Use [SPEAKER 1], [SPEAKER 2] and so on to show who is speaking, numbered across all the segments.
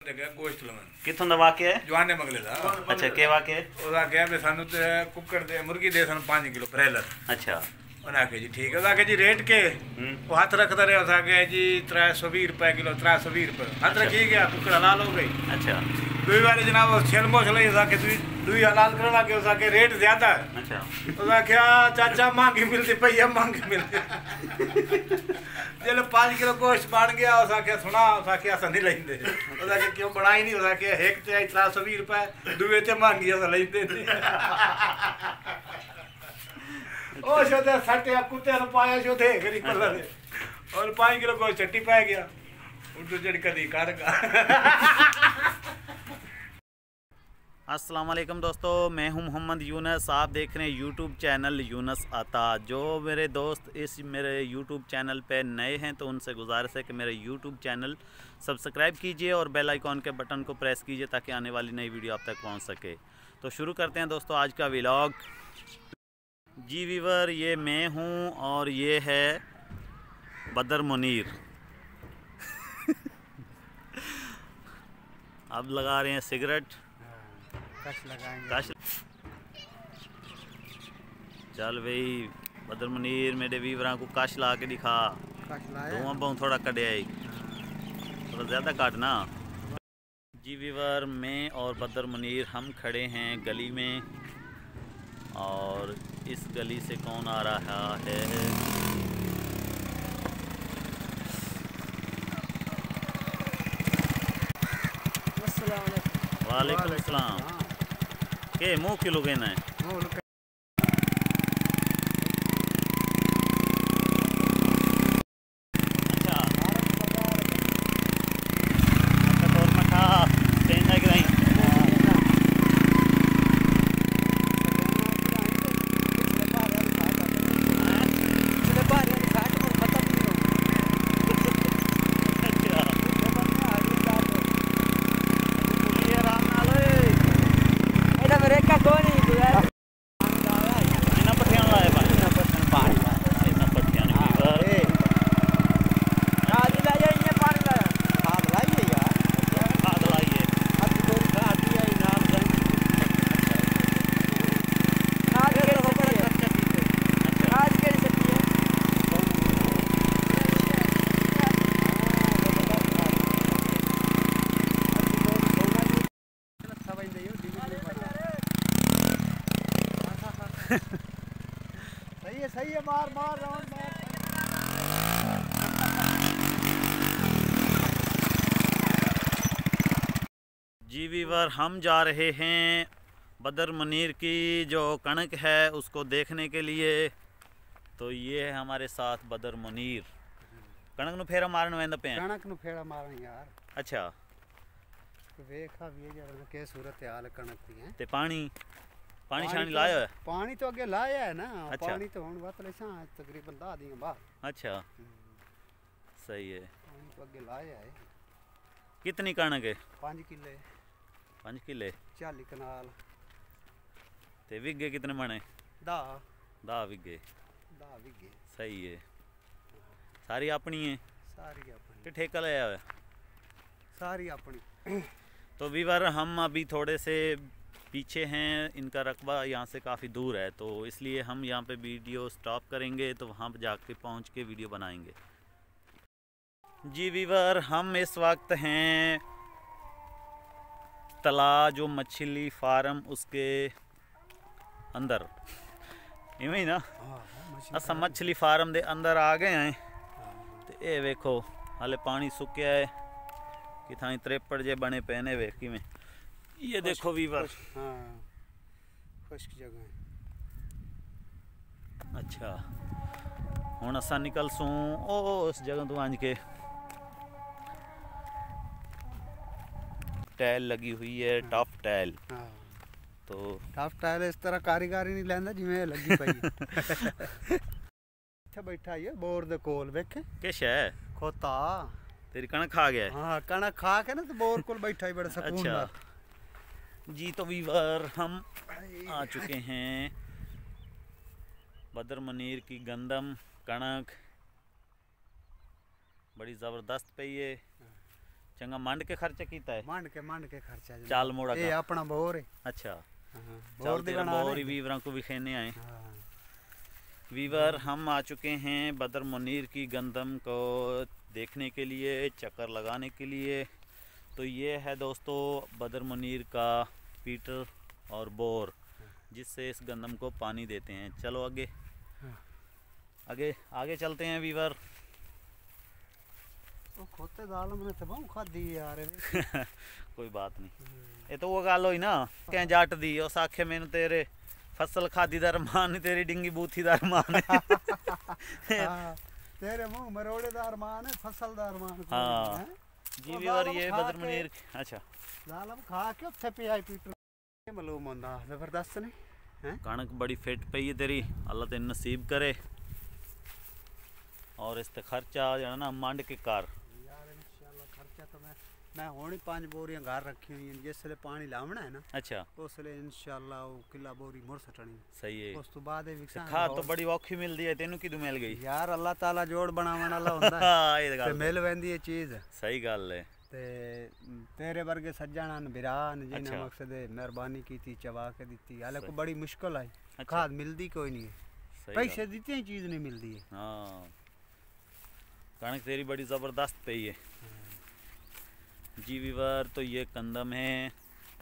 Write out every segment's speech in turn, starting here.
[SPEAKER 1] गोश्त लवन
[SPEAKER 2] किथों दा वाक़या है?
[SPEAKER 1] जवाने मगले दा।
[SPEAKER 2] अच्छा के वाक़या है?
[SPEAKER 1] ओदा गया भी सानू ते कुक्कड़ दे मुर्गी दे सन 5 किलो ब्रॉयलर।
[SPEAKER 2] अच्छा
[SPEAKER 1] उन्हें आखे जी ठीक है। उदा जी रेट के वो हाथ रखता रहे। उसा के जी 320 रुपए किलो 320 रुपए हाथ रखी गया। कुक्कड़ हलाल हो गई। अच्छा दुई वाले जनाब छेल मोछ लई। उसा के दुई हलाल करन लगे। उसा के रेट ज्यादा है। अच्छा उसा क्या चाचा महंगी मिलती भैया महंगी मिलती। जब 5 किलो गोश्त बन गया उसा के सुना उसा के अस नहीं लेंदे। उसा के क्यों बनाई नहीं। उसा के एक ते 320 रुपए दुए ते महंगी अस लेंदे नहीं। ओ शोदे सटे कुत्ते ने पाया शोदे गरी कर दे और 5 किलो गोश्त चट्टी पै गया। उल्टू जड़ कदी कर का।
[SPEAKER 2] अस्सलाम वालेकुम दोस्तों, मैं हूं मोहम्मद यूनस। आप देख रहे हैं यूट्यूब चैनल यूनस आता। जो मेरे दोस्त इस मेरे यूट्यूब चैनल पे नए हैं तो उनसे गुजारिश है कि मेरे यूट्यूब चैनल सब्सक्राइब कीजिए और बेल आइकॉन के बटन को प्रेस कीजिए ताकि आने वाली नई वीडियो आप तक पहुंच सके। तो शुरू करते हैं दोस्तों आज का व्लॉग। जी वीवर, ये मैं हूँ और ये है बदर मुनीर। अब लगा रहे हैं सिगरेट।
[SPEAKER 3] कश लगाएंगे।
[SPEAKER 2] कश चल भाई बदर मुनीर मेरे वीवरा को कश ला के दिखा। धुआं बहु थोड़ा कटे आई थोड़ा ज़्यादा काटना। जी वीवर, मैं और बदर मुनीर हम खड़े हैं गली में और इस गली से कौन आ रहा है? वालेकुम सलाम। के मुँह किलो कहना है?
[SPEAKER 3] सही है मार मार राउंड मार।
[SPEAKER 2] जी वीवर, हम जा रहे हैं बदर मुनीर की जो कणक है उसको देखने के लिए। तो ये है हमारे साथ बदर मुनीर। कणक नु फेरा मारन वेंदा पे।
[SPEAKER 3] कणक नु फेरा मारन यार।
[SPEAKER 2] अच्छा
[SPEAKER 3] तो वेखा भी जरा के सूरत हाल कणक दी है।
[SPEAKER 2] ते पानी शानी लाया है?
[SPEAKER 3] पानी तो अगे लाया है ना।
[SPEAKER 2] अच्छा।
[SPEAKER 3] पानी तो हुन वातले सा तकरीबन 10 दिन बाद।
[SPEAKER 2] अच्छा सही है।
[SPEAKER 3] पानी तो अगे लाया है।
[SPEAKER 2] कितनी कणक है?
[SPEAKER 3] 5 किले।
[SPEAKER 2] 5 किले
[SPEAKER 3] 40 कनाल।
[SPEAKER 2] ते विगे कितने बने? 10 विगे।
[SPEAKER 3] 10 विगे
[SPEAKER 2] सही है। सारी अपनी है?
[SPEAKER 3] सारी अपनी।
[SPEAKER 2] कि ठेका लिया है?
[SPEAKER 3] सारी अपनी।
[SPEAKER 2] तो वीवर, हम अभी थोड़े से पीछे हैं। इनका रकबा यहाँ से काफ़ी दूर है तो इसलिए हम यहाँ पे वीडियो स्टॉप करेंगे तो वहाँ पर जाके पहुँच के वीडियो बनाएंगे। जी वीवर, हम इस वक्त हैं तला जो मछली फार्म उसके अंदर इवें ही ना। असा मछली फार्म दे अंदर आ गए हैं। तो ये वेखो हाले पानी सुक्या है कि थाई त्रेपड़ जे बने पहने वे कि में। ये देखो वीवर।
[SPEAKER 3] हाँ खुश्क जगह है।
[SPEAKER 2] अच्छा हुण असा निकल सूँ ओ उस जगह तो आंज के टैल लगी हुई है। Tough tail.
[SPEAKER 3] हाँ
[SPEAKER 2] तो
[SPEAKER 3] टफ टैल इस तरह कारीगरी नहीं लैंदा जिवें लगी पई। इत्थे बैठा है बोर दे कोल वेखे
[SPEAKER 2] किश है
[SPEAKER 3] खोता।
[SPEAKER 2] तेरी कणक खा गया है?
[SPEAKER 3] हाँ कणक खा के ना तो बोर कोल बैठा ही बड़ा सुकून।
[SPEAKER 2] अच्छा जी, तो वीवर हम आ चुके हैं बदर मुनीर की गंदम कणक बड़ी ज़बरदस्त पे ये चंगा मंड के खर्चा कीता है?
[SPEAKER 3] मंड के खर्चा जनाब।
[SPEAKER 2] चाल मोड़ा
[SPEAKER 3] ये
[SPEAKER 2] का
[SPEAKER 3] अपना बोर है।
[SPEAKER 2] अच्छा
[SPEAKER 3] बोर
[SPEAKER 2] चल
[SPEAKER 3] दी
[SPEAKER 2] तेरा
[SPEAKER 3] बना
[SPEAKER 2] बोर ही वीवरों को भी खेने आए।
[SPEAKER 3] हाँ।
[SPEAKER 2] वीवर हम आ चुके हैं बदर मुनीर की गंदम को देखने के लिए, चक्कर लगाने के लिए। तो ये है दोस्तों बदर मुनीर का पीटर और बोर, जिससे इस गंदम को पानी देते हैं। चलो आगे आगे आगे चलते हैं वीवर।
[SPEAKER 3] वो खोते दाल मैंने तो बहुत खादी यार।
[SPEAKER 2] कोई बात नहीं, ये तो वो गल हुई ना कह जट दी उस आखे मैंने तेरे फसल खादी दा अरमान तेरी डिंगी बूथी दा अरमान है।
[SPEAKER 3] हाँ, तेरे मुंह मरोड़े दा अरमान है, फसल दा अरमान।
[SPEAKER 2] हाँ जी वीवर ये बदर मुनीर। अच्छा
[SPEAKER 3] दाल खा के उत्थे पे आई पीटर मालूम होंदा जबरदस्त नहीं है।
[SPEAKER 2] कणक बड़ी फिट पई है तेरी, अल्लाह तेन नसीब करे। और इस ते खर्चा जो ना मंड के कर
[SPEAKER 3] यार इंशाल्लाह खर्चा तो मैं होनी 5 बोरियां घर रखी हुई हैं। जिसले पानी लावना है ना
[SPEAKER 2] अच्छा
[SPEAKER 3] उसले इंशाल्लाह वो किला बोरी मुड़ सटनी।
[SPEAKER 2] सही है।
[SPEAKER 3] उस तो बाद विकसा
[SPEAKER 2] खाद तो बड़ी औखी मिलदी है, तेनू किदू मिल गई?
[SPEAKER 3] यार अल्लाह ताला जोड़ बनावन वाला हुंदा है।
[SPEAKER 2] हां ये
[SPEAKER 3] ते
[SPEAKER 2] गल
[SPEAKER 3] मिल वेंदी है चीज।
[SPEAKER 2] सही गल है।
[SPEAKER 3] ते तेरे वर्गे सज्जन बिरान जिन्हें
[SPEAKER 2] अच्छा।
[SPEAKER 3] मकसद मेहरबानी की थी चबा के दी हाले को
[SPEAKER 2] सही।
[SPEAKER 3] बड़ी मुश्किल आई।
[SPEAKER 2] अच्छा।
[SPEAKER 3] खाद मिलदी कोई नहीं है,
[SPEAKER 2] सही
[SPEAKER 3] पैसे देते हैं चीज नहीं मिलती है।
[SPEAKER 2] हाँ कणक तेरी बड़ी ज़बरदस्त पई है जी वीवर। तो ये कंदम है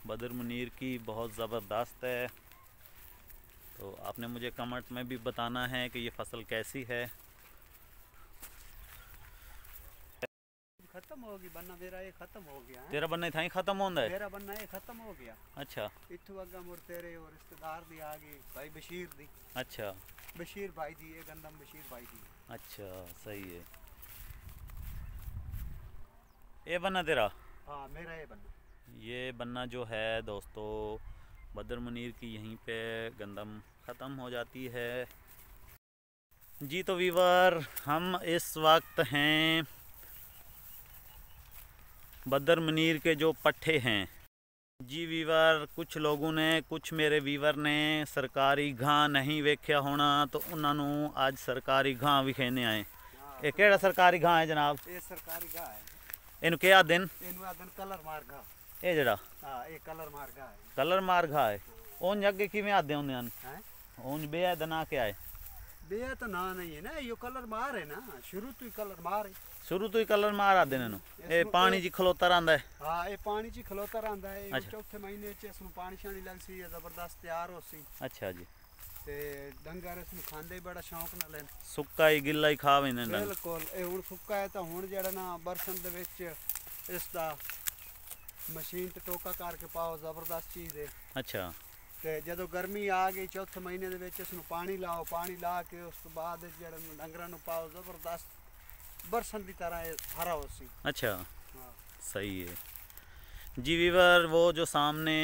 [SPEAKER 2] बदर मुनीर की, बहुत ज़बरदस्त है। तो आपने मुझे कमेंट में भी बताना है कि ये फसल कैसी है।
[SPEAKER 3] खत्म होगी बनना मेरा, ये खत्म हो गया है।
[SPEAKER 2] तेरा बनना था ही खत्म होंदा है?
[SPEAKER 3] मेरा बनना ये खत्म हो गया।
[SPEAKER 2] अच्छा
[SPEAKER 3] इत्थू अग्गा मुड़ तेरे और रिश्तेदार दी आ गई, भाई बशीर दी।
[SPEAKER 2] अच्छा
[SPEAKER 3] बशीर भाई दी ये गंदम बशीर भाई दी।
[SPEAKER 2] अच्छा सही है। ये बनना तेरा?
[SPEAKER 3] हाँ मेरा ये बनना।
[SPEAKER 2] ये बनना जो है दोस्तों बदर मुनीर की यहीं पे गंदम ख़त्म हो जाती है जी। तो वीवर हम इस वक्त हैं बदर मुनीर के जो पट्ठे हैं जी वीवर। कुछ लोगों ने, कुछ मेरे वीवर ने सरकारी घाह नहीं वेख्या होना, तो उन्होंने आज सरकारी घाह विखेने आए। ये केड़ा सरकारी घाह है जनाब?
[SPEAKER 3] ये सरकारी गाह है।
[SPEAKER 2] इनू क्या दिन?
[SPEAKER 3] इनू आदन कलर मार घाह।
[SPEAKER 2] ये जड़ा
[SPEAKER 3] हाँ ये कलर मार घाह है।
[SPEAKER 2] कलर मार घाह है। उन अगे किवें आदे होंदे हन?
[SPEAKER 3] हैं?
[SPEAKER 2] उन बेअद ना क्या है?
[SPEAKER 3] बे तो ना नहीं है ना, यो कलर मार है ना, शुरू तो ही कलर मार है।
[SPEAKER 2] शुरू तो ही कलर मार आदे ने। ये पानी जी खलोता रहिंदा है?
[SPEAKER 3] हाँ ये पानी च खलोता रहिंदा है।
[SPEAKER 2] अच्छा।
[SPEAKER 3] चौथे महीने च इसनू पानी शानी लग सी, जबरदस्त तैयार हो सी।
[SPEAKER 2] अच्छा जी।
[SPEAKER 3] ते डंगर इसनू खांदे ही बड़ा शौक नाल हैं।
[SPEAKER 2] सुक्का ही गिल्ला ही खा वैंदे ने डंगर।
[SPEAKER 3] बिल्कुल ये हुण सुक्का है तो हुण जेड़ा ना बरसन दे विच इसदा मशीन ते टोका करके पाओ, जबरदस्त चीज़ है।
[SPEAKER 2] अच्छा
[SPEAKER 3] ते जदों गर्मी आ गई चौथे महीने दे विच इसनू पानी लाओ, पानी ला के उस तो बाद जेड़ा डंगरां नू पाओ, जबरदस्त बरसन की तरह ये हरा हो सी।
[SPEAKER 2] अच्छा
[SPEAKER 3] हाँ।
[SPEAKER 2] सही है जी वीवर। वो जो सामने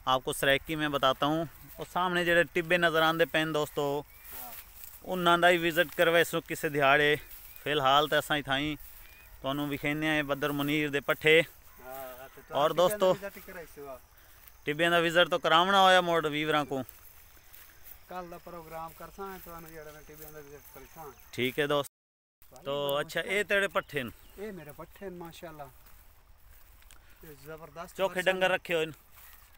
[SPEAKER 2] आपको सरेकी में बताता हूँ, और सामने जेडे टिब्बे नज़र आते पैन दोस्तों,
[SPEAKER 3] हाँ।
[SPEAKER 2] उन्हों का ही विजिट करवा इस किसी दिहाड़े। फिलहाल तो असा ही थाई तुहानू विखेने आए बदर मुनीर दे पट्ठे।
[SPEAKER 3] हाँ, ते
[SPEAKER 2] और दोस्तों टिब्बियां का विजिट तो करावना होया मोड़ वीवरां को।
[SPEAKER 3] कल दा प्रोग्राम करसा है तो जेड़ा मैं टिब्बियां दा विजिट करसा।
[SPEAKER 2] ठीक है दोस्त। तो अच्छा ये तेरे पट्ठे न?
[SPEAKER 3] ये मेरे पट्ठे न माशाल्लाह, ये जबरदस्त
[SPEAKER 2] चोखे डंगर रखे हो?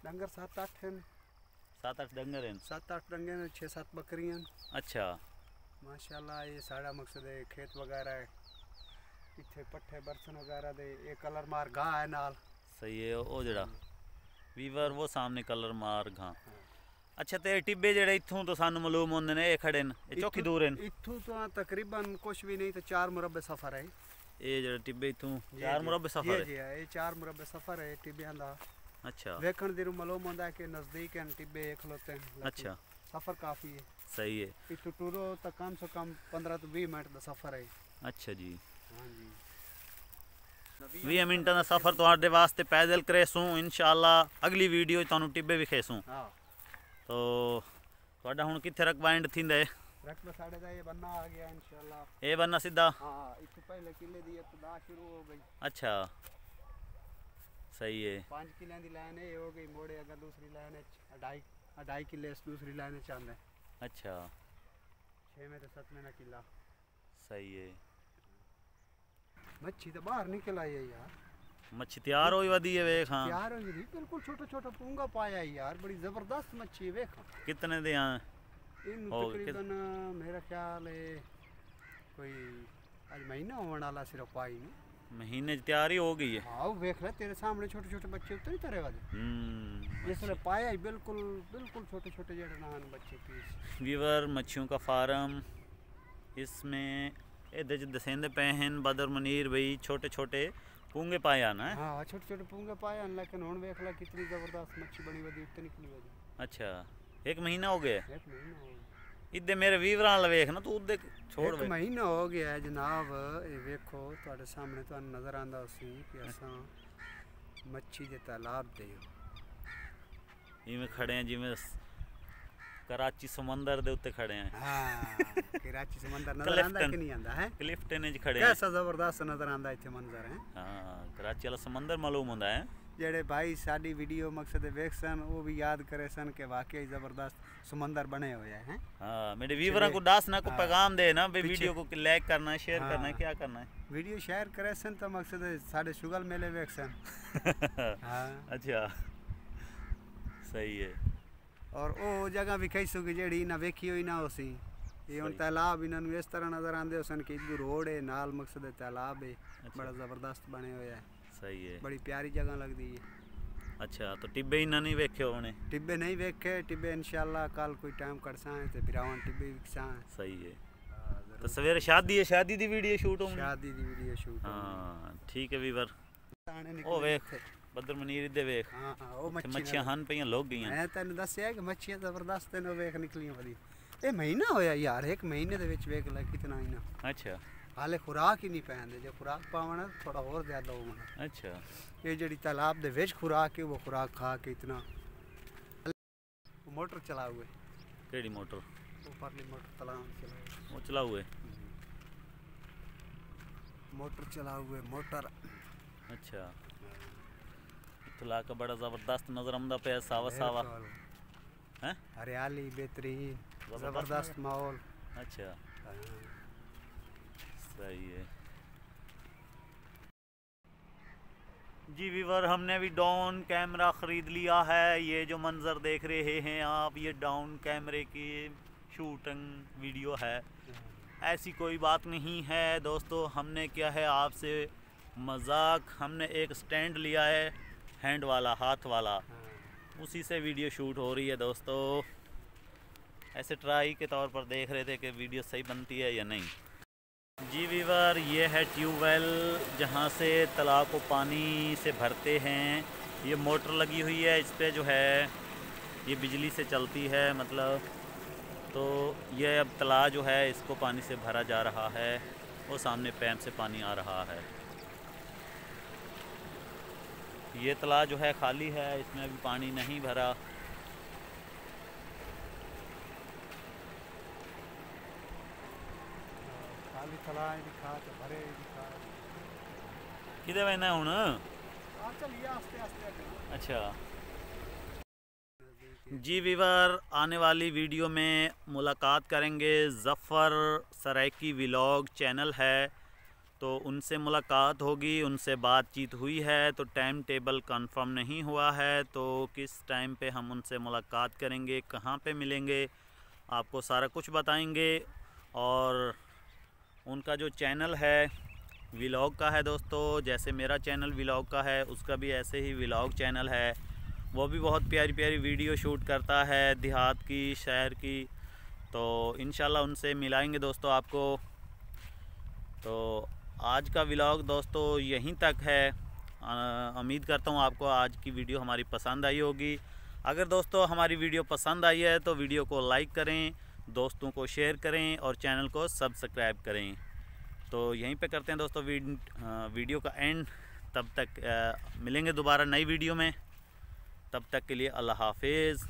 [SPEAKER 3] डंगर 7-8 हैं।
[SPEAKER 2] 7-8 डंगर हैं?
[SPEAKER 3] 7-8 डंगर हैं, 6-7 बकरियां।
[SPEAKER 2] अच्छा
[SPEAKER 3] माशाल्लाह ये साड़ा मकसद है खेत वगैरह है, इत्थे पट्ठे बरसन वगैरह दे। ये कलर मार घाह है नाल।
[SPEAKER 2] सही है। वो जड़ा वीवर वो सामने कलर मार घाह। अच्छा ते टिब्बे जेड़े इत्थों तो सानू मालूम होंदे ने, ये खड़े न, ये चौकी दूर हैं?
[SPEAKER 3] इत्थों तो तकरीबन कुछ भी नहीं तो 4 मुरब्बे सफ़र है।
[SPEAKER 2] ये जेड़ा टिब्बे इत्थों 4 मुरब्बे सफ़र है?
[SPEAKER 3] जी ये 4 मुरब्बे सफ़र है टिब्बियां दा।
[SPEAKER 2] अच्छा
[SPEAKER 3] वेखण दी मालूम होंदा है कि नज़दीक हैं टिब्बे खलोते हैं, लेकिन
[SPEAKER 2] अच्छा
[SPEAKER 3] सफ़र काफ़ी है।
[SPEAKER 2] सही है।
[SPEAKER 3] इत्थों टूरो तो कम से कम 15 तो 20 मिनट का सफ़र है।
[SPEAKER 2] अच्छा जी।
[SPEAKER 3] हाँ जी
[SPEAKER 2] 20 मिनट का सफ़र तुहाडे वास्ते पैदल करेसूँ इंशाअल्लाह। अगली वीडियो तुहानू टिब्बे विखेसूँ।
[SPEAKER 3] हाँ
[SPEAKER 2] तो तुहाडा हुण कित्थे रकबा एंड थींदा है?
[SPEAKER 3] रकबा साढ़े दा ये बनना आ गया इंशाअल्लाह।
[SPEAKER 2] ये बनना सीधा?
[SPEAKER 3] हाँ इत्थों पहले किले दी इब्तिदा शुरू हो गई।
[SPEAKER 2] अच्छा सही है।
[SPEAKER 3] 5 किले की लाइन है, ये हो गई मोड़े अगर दूसरी लाइन है 2.5 किले दूसरी लाइन चांद है।
[SPEAKER 2] अच्छा
[SPEAKER 3] 6 में तो 7 में ना किला।
[SPEAKER 2] सही है
[SPEAKER 3] मच्छी तो बाहर निकल आई है यार।
[SPEAKER 2] मच्छी तैयार होई वदी है वेख। हाँ
[SPEAKER 3] तैयार हो गई बिल्कुल, छोटा छोटा पूंगा पाया है यार, बड़ी जबरदस्त मच्छी है वेख।
[SPEAKER 2] कितने दे यहाँ
[SPEAKER 3] इन तकरीबन मेरा ख्याल है कोई आज महीना होने वाला सिर्फ पाई में।
[SPEAKER 2] महीने तैयारी हो गई है।
[SPEAKER 3] हाँ देख ले तेरे सामने छोटे छोटे बच्चे उतरी तरह वाले इसलिए पाया ही बिल्कुल बिल्कुल छोटे छोटे जड़े नान बच्चे पीस।
[SPEAKER 2] वीवर मच्छियों का फार्म, इसमें ए दसेंदे पे हैं बदर मुनीर भाई, छोटे छोटे पूंगे पाया ना।
[SPEAKER 3] हाँ छोटे छोटे पूंगे पाया, लेकिन हुन देख ला कितनी जबरदस्त मच्छी बनी वदी उतनी निकली वदी।
[SPEAKER 2] अच्छा 1 महीना हो गया।
[SPEAKER 3] 1 महीना हो गया
[SPEAKER 2] इधे मेरे वीवरां ला वेख ना तू उधे छोड़
[SPEAKER 3] 1 महीना हो गया है जनाब। ये देखो ਤੁਹਾਡੇ सामने तो नजर आंदा उसी कि असां मच्छी दे तालाब दे
[SPEAKER 2] इवें खड़े हैं जिवें कराची समंदर दे उत्ते खड़े हैं।
[SPEAKER 3] हाँ कराची समंदर नजर आंदा कि नहीं आंदा है?
[SPEAKER 2] क्लिफ्टन च खड़े हैं।
[SPEAKER 3] कैसा जबरदस्त नजर आंदा इत्थे मंजर है।
[SPEAKER 2] हाँ कराची वाला समंदर मालूम होंदा है।
[SPEAKER 3] जेड़े भाई साडी वीडियो मकसद वेख सन वो भी याद करे सन के वाकई जबरदस्त समंदर बने हुए हैं।
[SPEAKER 2] हाँ मेरे व्यूअरों को दास ना को पैगाम दे ना भाई, वीडियो को लाइक करना है, शेयर करना है, क्या करना है।
[SPEAKER 3] वीडियो शेयर करे सन तो मकसद साडे शुगल मेले वेख सन। हाँ
[SPEAKER 2] अच्छा सही है।
[SPEAKER 3] और वो जगह भी कही सुगी जेड़ी ना वेखी हुई ना होसी। ये उन तालाब इन्होंने इस तरह नजर आंदे सन कि इधर रोड है नाल मकसद तालाब है।
[SPEAKER 2] अच्छा।
[SPEAKER 3] बड़ा जबरदस्त बने हुए है।
[SPEAKER 2] सही है।
[SPEAKER 3] बड़ी प्यारी जगह लगती है।
[SPEAKER 2] अच्छा तो टिब्बे इन्ना नहीं वेखे होने?
[SPEAKER 3] टिब्बे नहीं वेखे, टिब्बे इंशाल्लाह कल कोई टाइम करसा है तो बिरावन टिब्बे विकसा है।
[SPEAKER 2] सही है। तो सवेरे शादी है, शादी दी वीडियो शूट होगी।
[SPEAKER 3] शादी दी वीडियो शूट।
[SPEAKER 2] हाँ ठीक है वीवर। ओ वेख बदर मुनीर दे वेख।
[SPEAKER 3] हाँ वो
[SPEAKER 2] मच्छियां हन पईयां लोग गईयां।
[SPEAKER 3] मैं तैनूं दस्सिया कि मच्छियां जबरदस्त ने वेख निकलियां वदी। ये महीना होया यार, 1 महीने दे विच वेख ले कितना ही ना।
[SPEAKER 2] अच्छा
[SPEAKER 3] हाले खुराक ही नहीं पैंदे, जो खुराक पावना थोड़ा और ज्यादा होना।
[SPEAKER 2] अच्छा
[SPEAKER 3] ये जड़ी तालाब दे विच खुराक है वो खुराक खा के इतना। मोटर चला हुए।
[SPEAKER 2] केड़ी मोटर?
[SPEAKER 3] ऊपरली मोटर तालाब चला
[SPEAKER 2] वो चला हुए।
[SPEAKER 3] मोटर चला हुए मोटर।
[SPEAKER 2] अच्छा इतला का बड़ा जबरदस्त नजर आमदा पे सावा सावा हैं,
[SPEAKER 3] हरियाली बेहतरीन जबरदस्त माहौल।
[SPEAKER 2] अच्छा सही है जी वीवर। हमने भी डाउन कैमरा ख़रीद लिया है। ये जो मंज़र देख रहे हैं आप, ये डाउन कैमरे की शूटिंग वीडियो है। ऐसी कोई बात नहीं है दोस्तों, हमने क्या है आपसे मजाक, हमने एक स्टैंड लिया है हैंड वाला, हाथ वाला, उसी से वीडियो शूट हो रही है दोस्तों। ऐसे ट्राई के तौर पर देख रहे थे कि वीडियो सही बनती है या नहीं। जी वीवर ये है ट्यूबवेल जहाँ से तालाब को पानी से भरते हैं। ये मोटर लगी हुई है, इस पर जो है ये बिजली से चलती है मतलब। तो ये अब तालाब जो है इसको पानी से भरा जा रहा है, वो सामने पैप से पानी आ रहा है। ये तालाब जो है खाली है, इसमें अभी पानी नहीं भरा।
[SPEAKER 3] खाली तालाब दिखा तो भरे दिखा।
[SPEAKER 2] किधर बहना है हुण?
[SPEAKER 3] चलिए आस्ते आस्ते।
[SPEAKER 2] अच्छा जी वीवर, आने वाली वीडियो में मुलाकात करेंगे। ज़फ़र सराइकी व्लॉग चैनल है तो उनसे मुलाकात होगी, उनसे बातचीत हुई है तो टाइम टेबल कंफर्म नहीं हुआ है, तो किस टाइम पे हम उनसे मुलाकात करेंगे, कहाँ पे मिलेंगे, आपको सारा कुछ बताएंगे। और उनका जो चैनल है व्लॉग का है दोस्तों, जैसे मेरा चैनल व्लॉग का है उसका भी ऐसे ही व्लॉग चैनल है। वो भी बहुत प्यारी प्यारी वीडियो शूट करता है देहात की, शहर की। तो इंशाल्लाह उनसे मिलाएंगे दोस्तों आपको। तो आज का व्लॉग दोस्तों यहीं तक है। उम्मीद करता हूँ आपको आज की वीडियो हमारी पसंद आई होगी। अगर दोस्तों हमारी वीडियो पसंद आई है तो वीडियो को लाइक करें, दोस्तों को शेयर करें और चैनल को सब्सक्राइब करें। तो यहीं पे करते हैं दोस्तों वीडियो का एंड। तब तक मिलेंगे दोबारा नई वीडियो में। तब तक के लिए अल्लाह हाफिज़।